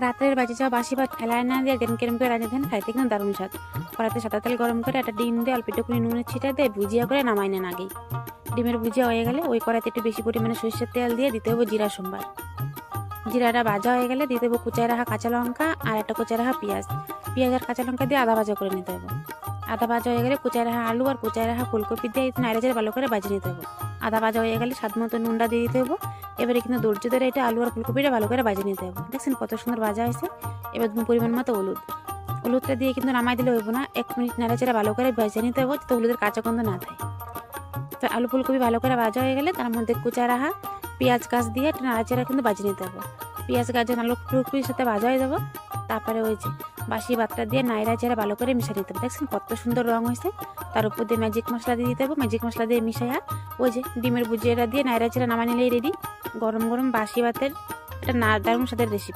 রাত্রের বাজে যাওয়া বাসি ভাত ফেলায় না দিয়ে কেরম কেরম করে রাঁধে দেন, খাইতে কিন্তু দারুণ স্বাদ। কড়াইতে সাদা তেল গরম করে একটা ডিম দিয়ে অল্প একটু নুনের ছিটা দিয়ে ভুজিয়া করে নামাই নেন আগেই। ডিমের ভুজিয়া হয়ে গেলে ওই কড়াইতে একটু বেশি পরিমাণে সরষের তেল দিয়ে দিতে হবে জিরা সম্বার। জিরাটা ভাজা হয়ে গেলে দিতে হবে কুচায় রাখা কাঁচা লঙ্কা আর একটা কুচায় রাখা পেঁয়াজ। পেঁয়াজ আর কাঁচা লঙ্কা দিয়ে আদা ভাজা করে নিতে হবে। আদা ভাজা হয়ে গেলে কুচায় রাখা আলু আর কুচায় রাখা ফুলকপি দিয়ে নাড়ে চেড়ে ভালো করে ভাজে নিতে হবে। আদা ভাজা হয়ে গেলে স্বাদ মতো নুনটা দিয়ে দিতে হবে। এবারে কিন্তু ধৈর্য ধরে এটা আলু আর ফুলকপিটা ভালো করে ভাজে নিতে হবে। দেখছেন কত সুন্দর ভাজা হয়েছে। এবার পরিমাণ মতো হলুদটা দিয়ে কিন্তু নামাই দিলে হইব না, 1 মিনিট নাড়ে চেড়ে ভালো করে ভেজে নিতে হবে যাতে হলুদের কাঁচা গন্ধ না থাকে। তো আলু ফুলকপি ভালো করে ভাজা হয়ে গেলে তার মধ্যে কুচা রাখা পেঁয়াজ গাছ দিয়ে একটু নাড়াচাড়া কিন্তু ভাজি নিতে হবে। পেঁয়াজ গাছ যখন আলু ফুলকপির সাথে ভাজা হয়ে যাবো, তারপরে ওই যে বাসি ভাতটা দিয়ে নাড়া চেড়ে ভালো করে মিশিয়ে নিতে হবে। দেখছেন কত সুন্দর রং হয়েছে। তার উপর দিয়ে ম্যাজিক মশলা দিয়ে দিতে হবে। ম্যাজিক মশলা দিয়ে মিশাইয়া ওই যে ডিমের ভুজিয়াটা দিয়ে নাড়া চেড়ে নামা নিলেই রেডি গরম গরম বাসি ভাতের একটা দারুণ স্বাদের রেসিপি।